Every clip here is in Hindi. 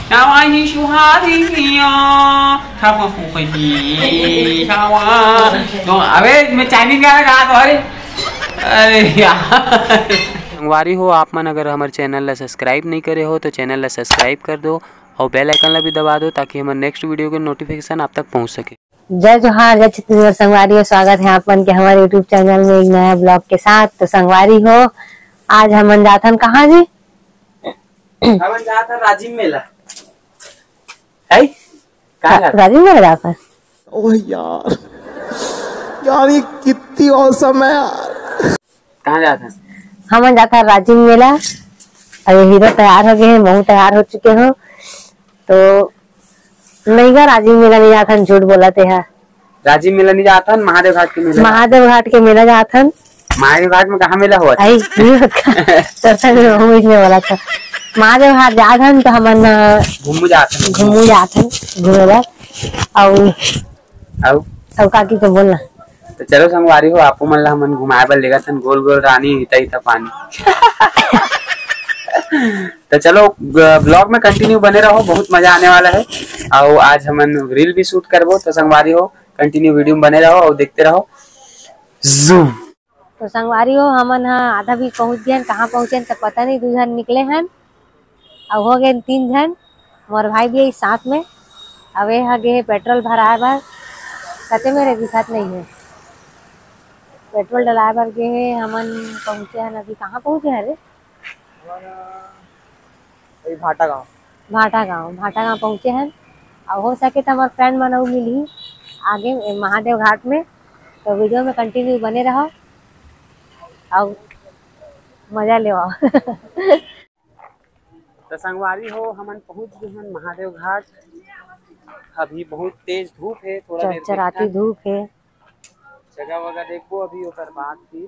Shawahi shuhariya Shawa fuhi Shawa तो अबे मैं चाइनीज गाना गा तो अरे यार संगवारी हो आप मन अगर हमारे चैनल ला सब्सक्राइब नहीं करे हो तो चैनल ला सब्सक्राइब कर दो और बेल आइकन ला भी दबा दो ताकि हमारे नेक्स्ट वीडियो के नोटिफिकेशन आप तक पहुंच सके। जय जोहार, जय छत्तीसगढ़ संगवारी हो। स्वागत है आप मन के हमारे यूट्यूब चैनल में एक नया ब्लॉग के साथ। तो संगवारी हो आज हम जाथन कहाँ जी? हम जाथन राजीव मेला है राजीव मेला जाथन। ओह यार ये कितनी औसम है यार। कहाँ जाथन? हम जाथा राजीव मेला। अरे हीरो तैयार हो गए हैं, बहु तैयार हो चुके हो। तो नहीं का राजीव मेला नहीं जाथन, झूठ बोलते हैं। राजीव मेला नहीं जाथन, महादेव घाट के मेला। महादेव घाट के मेला जाथन। महादेव घाट में कहाँ मेला हुआ? वाला था महादेव घाट जाथन। तो हम घूमू जाथन घूमेला और काकी को बोलना। तो चलो संगवारी हो आपको मन ला हमन घुमाए बर लेगा थन गोल गोल रानी हिता पानी। तो चलो ब्लॉग में कंटिन्यू बने रहो, बहुत मजा आने वाला है। और आज हमन रील भी शूट करबो। तो संगवारी हो कंटिन्यू वीडियो में बने रहो और देखते रहो। जूम। तो संगवारी हो हमन आधा भी पहुंच गए। कहाँ पहुंचे तो पता नहीं, 2 जन निकले हैं और हो गए 3 जन। मोर भाई भी साथ में। अब ये गे पेट्रोल भराए बार कते मेरे दिखत नहीं है। पेट्रोल डलाए बार गे हमन पहुंचे हैं। अभी कहाँ पहुंचे हैं रे? भाटा गांव पहुंचे हैं। और हो सके तो हमारे फ्रेंड मन मिली आगे महादेव घाट में। तो वीडियो में कंटिन्यू बने रहो और मजा ले। तो संगवारी हो हमन पहुंच गए हैं महादेव घाट। अभी बहुत तेज धूप है, थोड़ा देर चरचराती धूप है। जगह वगह देखो अभी ओकर बाद फिर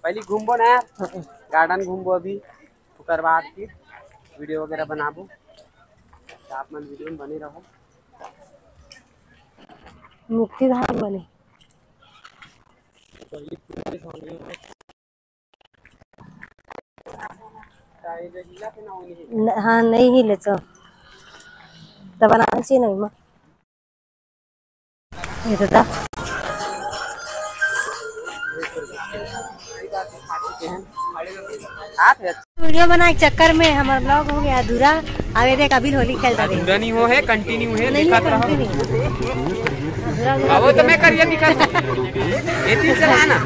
पहले घूमबो ना गार्डन घूमबो अभी ओकर बाद फिर वीडियो वगैरह बनाबो। तो आप मन वीडियो में बने रहो। मुक्ति धाम बने हाँ नहीं हिले तो बनाना चाहिए नहीं माँ ये तो वीडियो बनाए के चक्कर में हमारा ब्लॉग हो गया अधूरा। आगे देख अभी होली खेलता रहे। अधूरा नहीं हो है, कंटिन्यू है। दिखत रहो अब तो मैं करिए दिखत ये तीन चलाना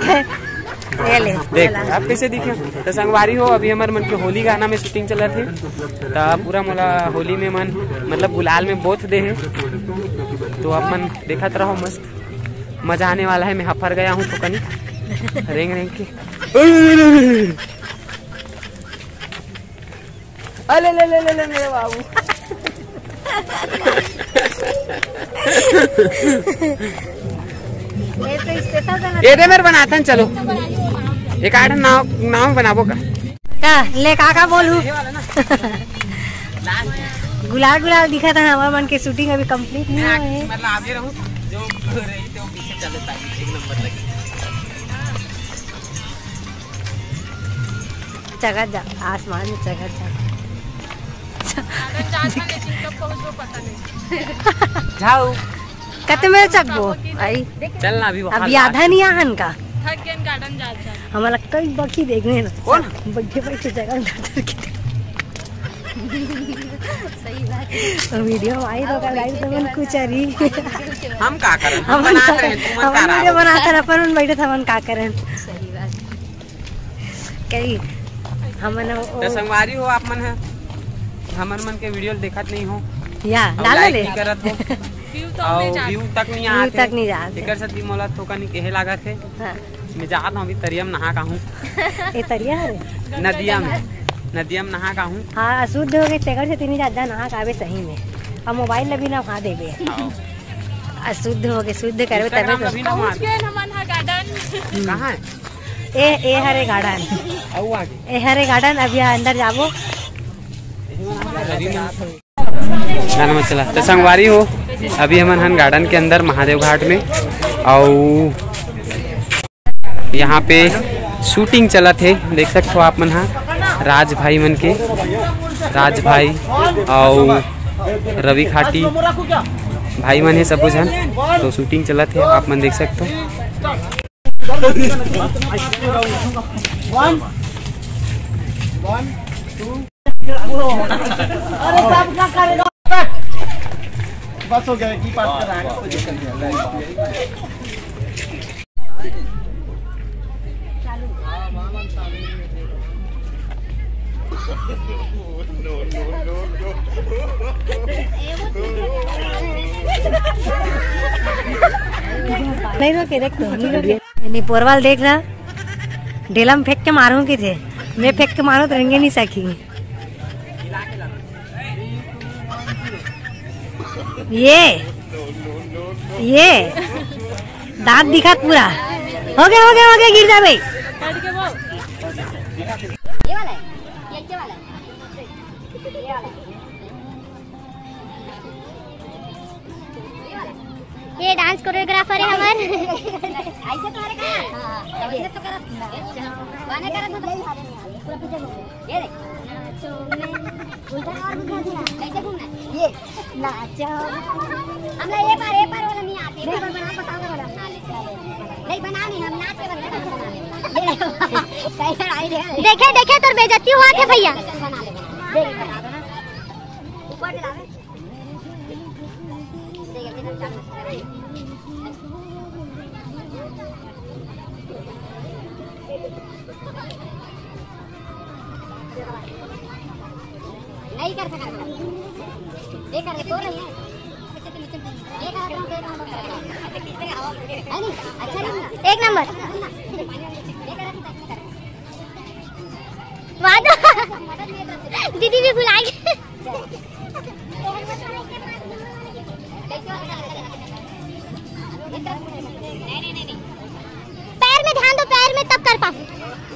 ले देख आप कैसे दिखे। तो संगवारी हो अभी हमारे मन के होली गाना में शूटिंग चल रही थी। तो पूरा मोला होली में मन मतलब गुलाल में बोथ दे है। तो अब मन देखत रहो, मस्त मजा आने वाला है। मैं हफर गया हूँ तो कनी रेंग रेंग के अले ले ले ले ले मेरे बाबू। ये दे मेरे बनाते हैं। चलो एक आठ नाव बनाबो का ले का बोलू। गुलाल गुलाल दिखा था हमारे मन के शूटिंग अभी कंप्लीट नहीं हुआ है। मतलब आगे रहूं जो रही तो पीछे चले ताकि 1 नंबर लगे। जगह जा आसमान में जगह जा जाओ कते मेरे चकबो आई चलना अभी आधा नहीं आहन का गार्डन जाता हमारा कई बाकी देखने ना कौन बड़े जगह सही बात। वीडियो में आई तो गाइस तो मन कुछ अरी हम का करें, हम बना रहे हैं, तुम मत करा। वीडियो बनाते रह पर उन बैठे था मन का करें। सही बात कही हमन तो संगवारी हो आप मन है हमन मन के वीडियो देखत नहीं हो या डाल ले करत हो व्यू तक नहीं आते एकर से मोला थोका नहीं कहे लागत है। हां मैं जात हूं अभी तरिया में नहा का हूं। ए तरिया है नदिया में नहा का हूं। हां अशुद्ध हो गए तेगर से तीन ज्यादा नहा कावे सही में। अब मोबाइल ले भी ना खा देबे अशुद्ध हो गए शुद्ध करबे तबे तो पहुंच गए हमन हा गार्डन। कहां है ए हरे गार्डन आऊ आगे ए हरे गार्डन अभी अंदर जाबो गाना में चला। तो संगवारी हो अभी हमन हन गार्डन के अंदर महादेव घाट में और यहाँ पे शूटिंग चला थे, देख सकते हो आप मन हाँ राज भाई मन के, राज भाई और रवि खाटी भाई मन है सब जन, तो शूटिंग चला थे आप मन देख सकते हो। बस हो गया, की बात कर रहा है, कोई दिक्कत नहीं है। नहीं रोके, देख तो नहीं पोरवाल देख रहा, ढेला में फेंक के मारूं की थे, मैं फेंक के मारूं तो रेंगे नहीं सकी। ये दांत दिखा पूरा, हो गया गिर जा भाई। ये वाला है, ये वाला है, ये वाला। ये डांस कोरियोग्राफर है हमारे। ऐसे तो अरे हां ऐसे तो करत गाने करत पूरा पीछे ये देख नाचो में उल्टा और घुमा दिया, कैसे घूमना ये नाचो। हमरा ये पार वाला नहीं आती, एक बार बना बताओ वाला नहीं बना, नहीं हम नाच के बना ये देखे तोर बेइज्जती हुआ थे भैया। देख बना दो ना ऊपर चलावे नहीं कर सकता, ये कर तो रही है, ये कर अच्छा नहीं, एक नंबर वादा दीदी भी बुलाई। नहीं पैर में ध्यान दो, पैर में तब कर पाओ।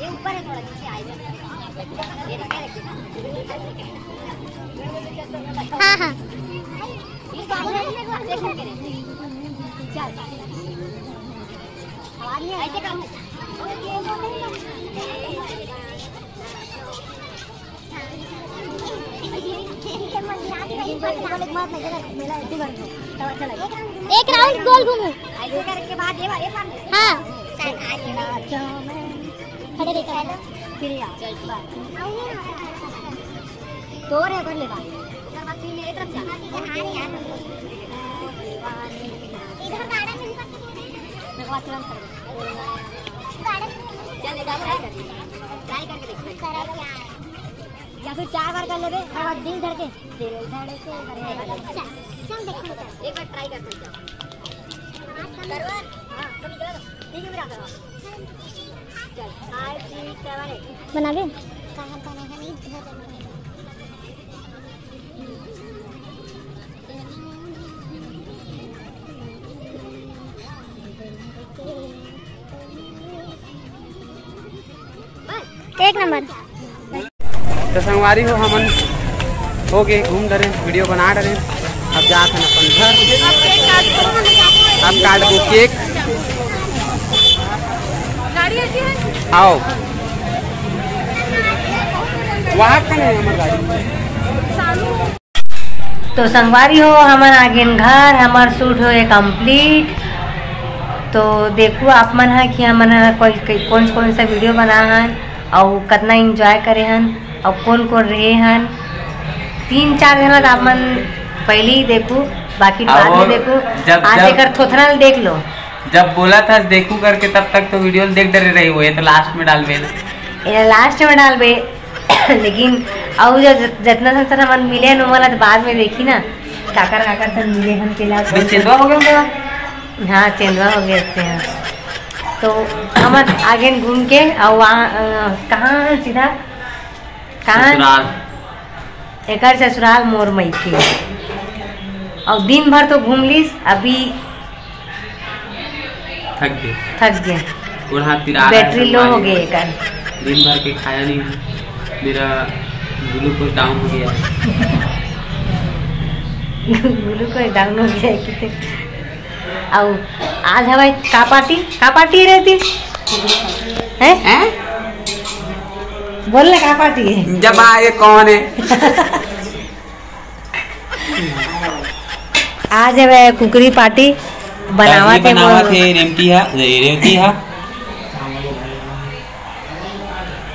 ये ऊपर है थोड़ा नीचे आएगा, हाँ हाँ ऐसे काम एक राउंड गोल घूमो, ऐसे करके बाद ये हाँ खड़े देखा फिर तो रे कर ले बात मेरे तरफ जा इधर गार्डन में मैं बात तुरंत कर गार्डन चल ट्राई करके देख या फिर 4 बार कर लेबे, और बाद दिल धड़के अच्छा चल देखो एक बार ट्राई करते हैं करवा। हां तो निकल ठीक है, मेरा करवा चल 5 6 7 बना दे कहां का नहीं एक नंबर। तो संगवारी हो हमन हो गए घूम डरे, वीडियो बना डरे, अब जाते हैं अपन घर। अब काट दो केक, आओ वहाँ का नहीं हमारी गाड़ी। तो संगवारी हो हमार आगे घर, हमार शूट हो कंप्लीट। तो देखो आप मन है कि हमन कौन सा वीडियो बना हन और कितना एंजॉय करे हन और कौन रहे हन। 3-4 जन आप मन पहले ही देखो, बाकी बाद में देखो। आज एक थोथना देख लो, जब बोला था देखू करके तब तक तो वीडियो देख डरे रही हो, ये तो लास्ट में डालबे ना, लास्ट में डालबे। लेकिन और जितना संसार हमन मिले न वाला तो बाद में देखी ना काकर से मिले हम केला चेंदवा हो गया। हाँ चेंदवा हो गए हैं। तो हम आगे घूम के और वहाँ कहाँ सीधा कहाँ एक ससुराल मोर मैथी, और दिन भर तो घूम लीस, अभी थक गए बैटरी लो हो गई। एक दिन भर के खाया नहीं, मेरा ग्लूकोज डाउन हो गया। ग्लूकोज डाउन हो गया कितने। और आज हमारी का पार्टी रहती हैं? बोल ले का पार्टी है? जब आए कौन है? आज है कुकरी पार्टी बनावा थे रेमती है रेवती है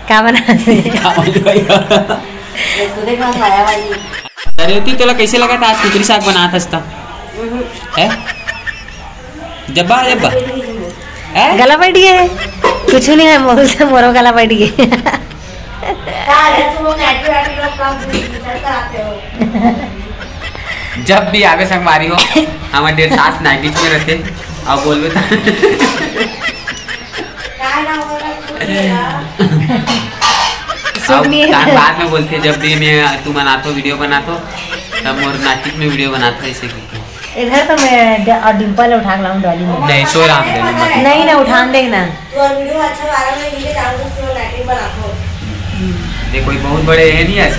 क्या बना रेवती तोला कैसे लगा था आज कुकरी साग बना था है? जब्बा जब्बा गला बैठ गया है कुछ नहीं है मोल से मोरो गला बैठ गया जब भी आगे संगवारी हो हमारे देर साथ नाइट में रहते और बोलबे बाद में बोलते जब भी मैं तू बनातो वीडियो बनातो तब मोर नाटिक में वीडियो बनाता ऐसे इधर तो मैं और डिम्पल उठा लाऊं डॉली में नहीं सो राम दे नहीं ना उठान देना देखो कोई बहुत बड़े है नहीं आज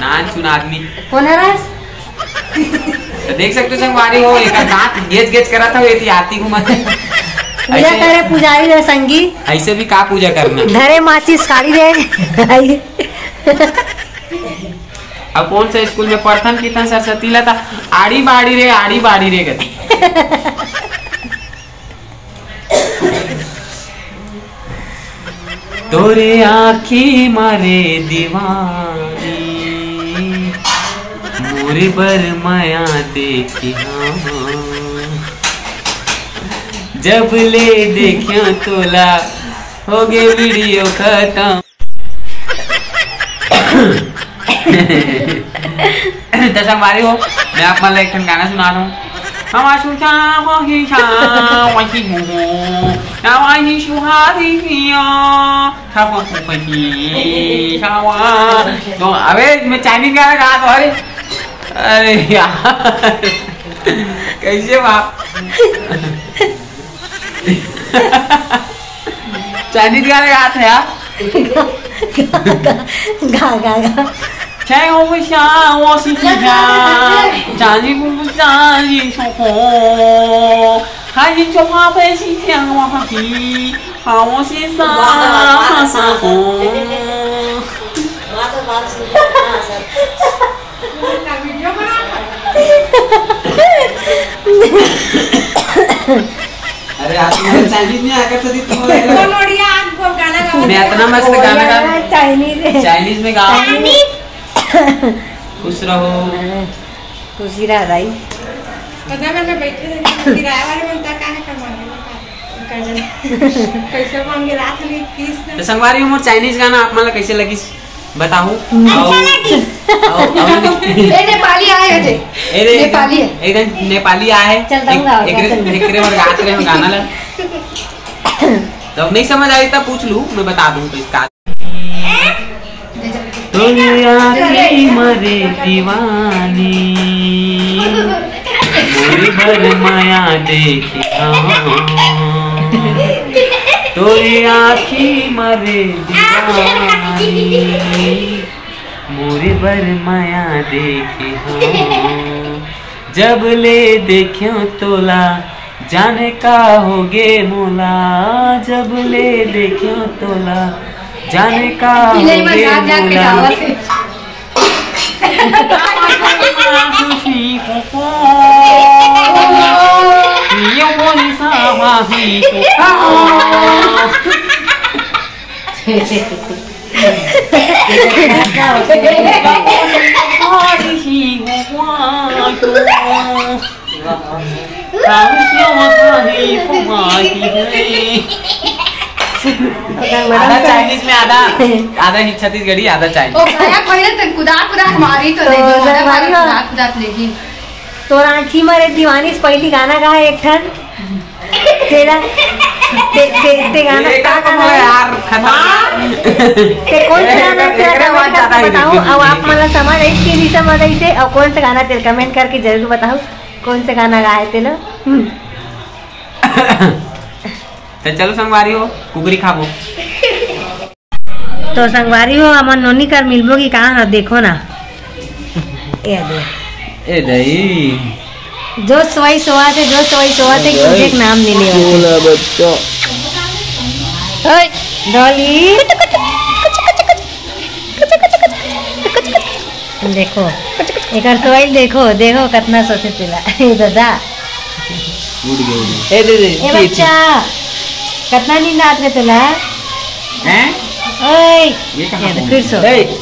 नान चुन आदमी कौन है राज तो देख सकते हो संगवारी हो एक दांत गेज गेज करा था ये आती घुमाते पूजा करे पुजारी रे संगी ऐसे भी का पूजा करना धरे माचिस साड़ी दे अब कौन सा स्कूल में प्रथम कितना सरस्वती ला था आड़ी बाड़ी रे गति तोरे आँखी मारे दीवानी मोरे बर माया देखी जब ले देखियो तोला हो गए वीडियो खत्म संगवारी हो मैं आप मतलब एक गाना सुना रहा हूँ अबे मैं चाइनीज गाना गा तो अरे अरे यार कैसे बाप चाइनीज गाना गाते यार गा गा गा 彩虹会向我心下，站起不站起冲红，看见菊花飞起天往上飞，把我心上上红。अरे आप चाइनीज में आकर सदी तुम मैं इतना मस्त गाना गा चाइनीज में गा खुश रहो खुशी रह रही में बैठे किराया वाले बनता काहे कैसे मांगे रात में फीस तो संगवारी उमर चाइनीज गाना आप मला कैसे लगी बताओ नेपाली आए है नेपाली है एकदम नेपाली आए एक और गाते रहे गाना ला जब नहीं समझ आई तब पूछ लूं मैं बता दूं तो इसका मरे दीवानी मोरी भर माया देखी तोरी आँखी मरे दीवानी मोरी भर माया देखी जब ले देखियो तोला जाने का होगे मोला जब ले देखियो तोला जाने का होगे मोला आधा चाइनीज में आधा ही छत्तीसगढ़ी आधा चाइनीज तो आँखी मारे दीवानी पहली गाना गा है एक ठन तेरा ते गाना का गाना यार ते कौन सा गाना तेरा बताओ अब आप मतलब समझ इसके नहीं समझ ऐसे और कौन सा गाना तेरे कमेंट करके जरूर बताओ कौन सा गाना गाए तेलो तो चलो संगवारी हो कुकरी खाबो तो संगवारी हो अमन नोनी कर मिलबो की कहाँ ना देखो ना ए दई जो सोई सोआ थे तुझे नाम नहीं लिया बोला बच्चा ओए डॉली देखो एक सोई देखो देखो कितना सोचे तिला दादा उड़ गई ए दीदी ए बच्चा कितना नींद आत रे तुला हैं ओए ये कहाँ फिर सो ए